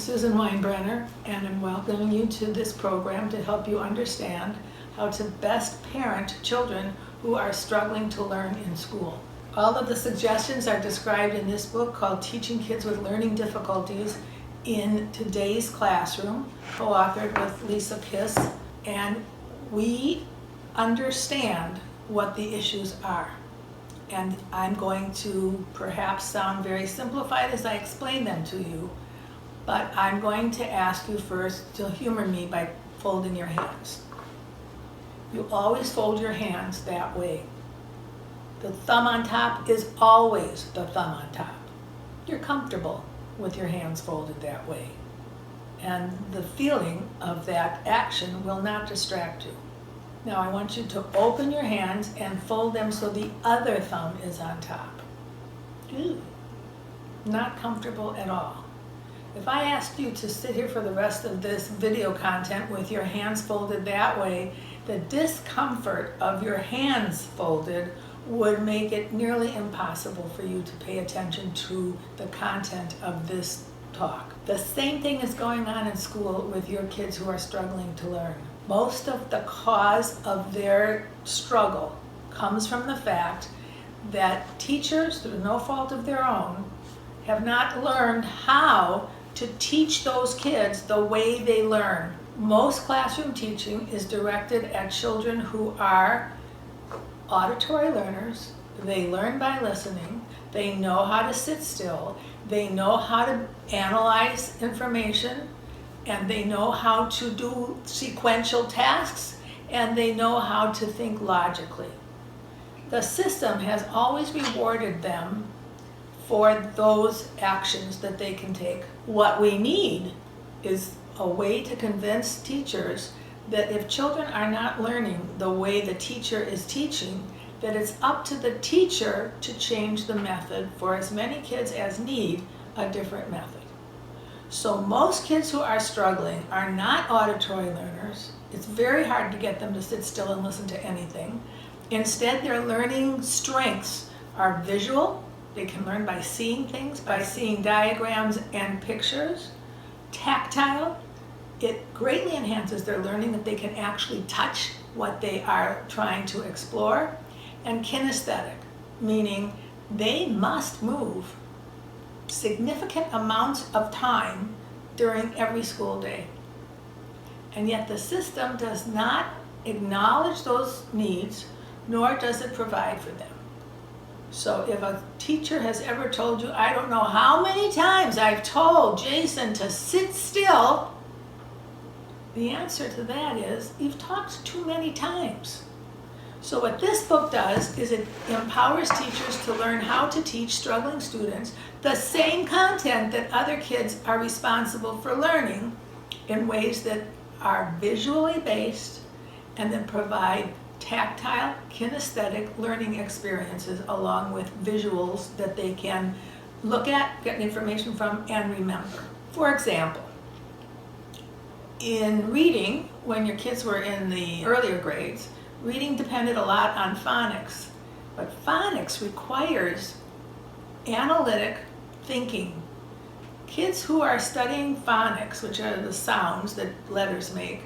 Susan Winebrenner, and I'm welcoming you to this program to help you understand how to best parent children who are struggling to learn in school. All of the suggestions are described in this book called Teaching Kids with Learning Difficulties in Today's Classroom, co-authored with Lisa Kiss, and we understand what the issues are. And I'm going to perhaps sound very simplified as I explain them to you, but I'm going to ask you first to humor me by folding your hands. You always fold your hands that way. The thumb on top is always the thumb on top. You're comfortable with your hands folded that way. And the feeling of that action will not distract you. Now I want you to open your hands and fold them so the other thumb is on top. Ooh, not comfortable at all. If I asked you to sit here for the rest of this video content with your hands folded that way, the discomfort of your hands folded would make it nearly impossible for you to pay attention to the content of this talk. The same thing is going on in school with your kids who are struggling to learn. Most of the cause of their struggle comes from the fact that teachers, through no fault of their own, have not learned how to teach those kids the way they learn. Most classroom teaching is directed at children who are auditory learners. They learn by listening. They know how to sit still. They know how to analyze information, and they know how to do sequential tasks, and they know how to think logically. The system has always rewarded them for those actions that they can take. What we need is a way to convince teachers that if children are not learning the way the teacher is teaching, that it's up to the teacher to change the method for as many kids as need a different method. So most kids who are struggling are not auditory learners. It's very hard to get them to sit still and listen to anything. Instead, their learning strengths are visual. They can learn by seeing things, by seeing diagrams and pictures. Tactile. It greatly enhances their learning that they can actually touch what they are trying to explore. And kinesthetic, meaning they must move significant amounts of time during every school day. And yet the system does not acknowledge those needs, nor does it provide for them. So if a teacher has ever told you, I don't know how many times I've told Jason to sit still, the answer to that is, you've talked too many times. So what this book does is it empowers teachers to learn how to teach struggling students the same content that other kids are responsible for learning in ways that are visually based and that provide tactile, kinesthetic learning experiences along with visuals that they can look at, get information from, and remember. For example, in reading, when your kids were in the earlier grades, reading depended a lot on phonics, but phonics requires analytic thinking. Kids who are studying phonics, which are the sounds that letters make,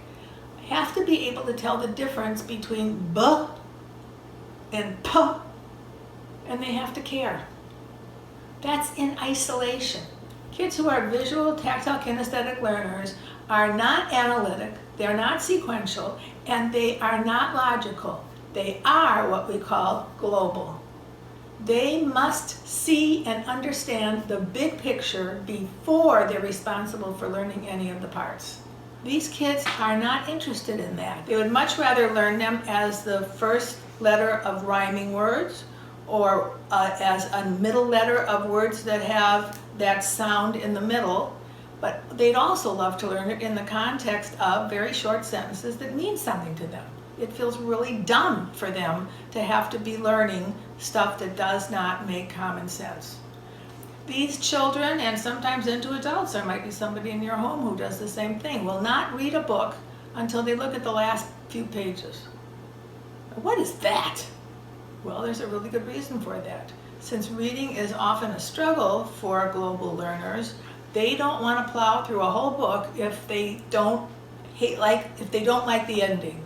have to be able to tell the difference between B and P, and they have to care. That's in isolation. Kids who are visual, tactile, kinesthetic learners are not analytic, they're not sequential, and they are not logical. They are what we call global. They must see and understand the big picture before they're responsible for learning any of the parts. These kids are not interested in that. They would much rather learn them as the first letter of rhyming words, or as a middle letter of words that have that sound in the middle. But they'd also love to learn it in the context of very short sentences that mean something to them. It feels really dumb for them to have to be learning stuff that does not make common sense. These children, and sometimes into adults, there might be somebody in your home who does the same thing, will not read a book until they look at the last few pages. What is that? Well, there's a really good reason for that. Since reading is often a struggle for global learners, They don't want to plow through a whole book if they don't like the ending.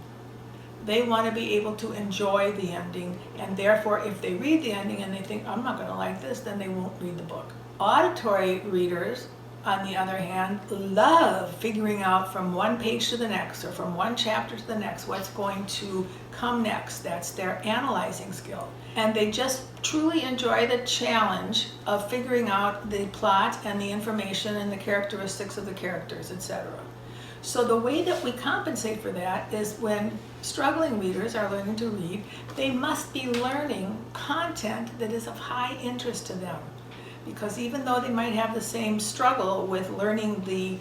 They want to be able to enjoy the ending, and therefore if they read the ending and they think, I'm not going to like this, then they won't read the book. Auditory readers, on the other hand, love figuring out from one page to the next or from one chapter to the next what's going to come next. That's their analyzing skill. And they just truly enjoy the challenge of figuring out the plot and the information and the characteristics of the characters, etc. So the way that we compensate for that is when struggling readers are learning to read, they must be learning content that is of high interest to them. Because even though they might have the same struggle with learning the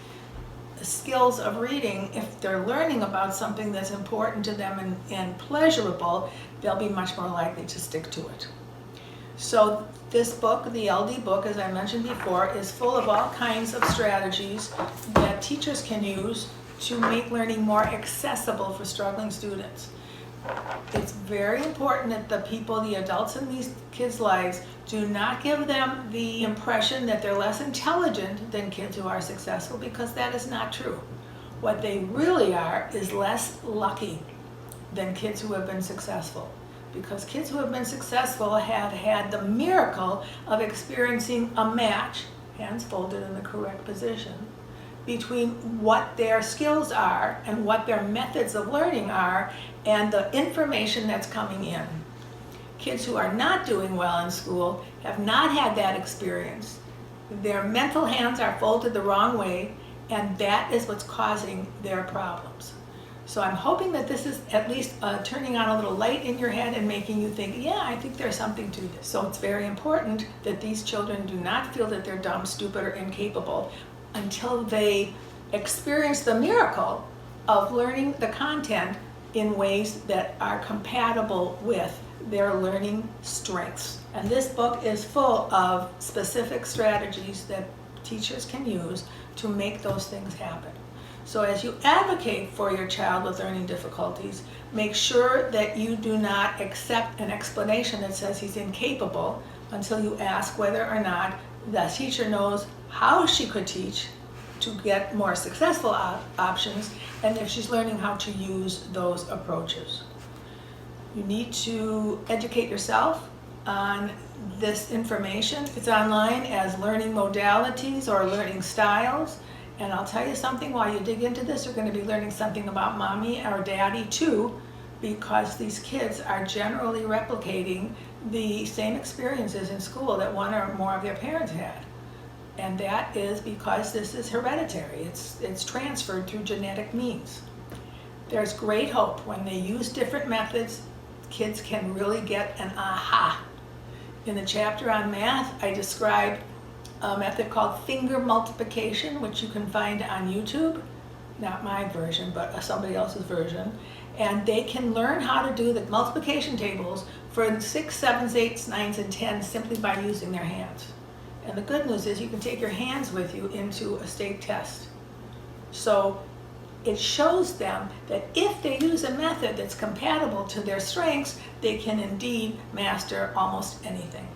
skills of reading, if they're learning about something that's important to them and pleasurable, they'll be much more likely to stick to it. So this book, the LD book, as I mentioned before, is full of all kinds of strategies that teachers can use to make learning more accessible for struggling students. It's very important that the people, the adults in these kids' lives, do not give them the impression that they're less intelligent than kids who are successful, because that is not true. What they really are is less lucky than kids who have been successful. Because kids who have been successful have had the miracle of experiencing a match, hands folded in the correct position, between what their skills are and what their methods of learning are and the information that's coming in. Kids who are not doing well in school have not had that experience. Their mental hands are folded the wrong way, and that is what's causing their problems. So I'm hoping that this is at least turning on a little light in your head and making you think, yeah, I think there's something to this. So it's very important that these children do not feel that they're dumb, stupid, or incapable until they experience the miracle of learning the content in ways that are compatible with their learning strengths. And this book is full of specific strategies that teachers can use to make those things happen. So as you advocate for your child with learning difficulties, make sure that you do not accept an explanation that says he's incapable until you ask whether or not the teacher knows how she could teach to get more successful options, and if she's learning how to use those approaches. You need to educate yourself on this information. It's online as learning modalities or learning styles. And I'll tell you something, while you dig into this, you're going to be learning something about mommy or daddy too, because these kids are generally replicating the same experiences in school that one or more of their parents had. And that is because this is hereditary. It's transferred through genetic means. There's great hope. When they use different methods, kids can really get an aha. In the chapter on math, I described a method called finger multiplication, which you can find on YouTube. Not my version, but somebody else's version. And they can learn how to do the multiplication tables for 6s, 7s, 8s, 9s, and 10s simply by using their hands. And the good news is you can take your hands with you into a state test. So it shows them that if they use a method that's compatible to their strengths, they can indeed master almost anything.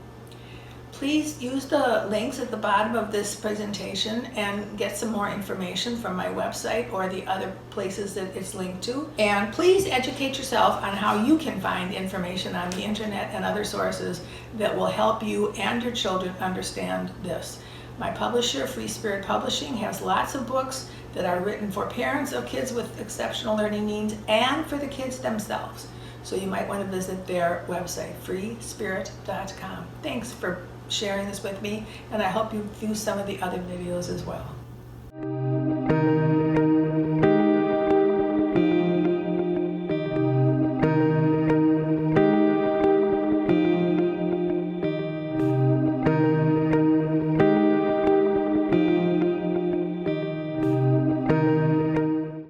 Please use the links at the bottom of this presentation and get some more information from my website or the other places that it's linked to. And please educate yourself on how you can find information on the internet and other sources that will help you and your children understand this. My publisher, Free Spirit Publishing, has lots of books that are written for parents of kids with exceptional learning needs and for the kids themselves. So you might want to visit their website, freespirit.com. Thanks for sharing this with me, and I hope you view some of the other videos as well.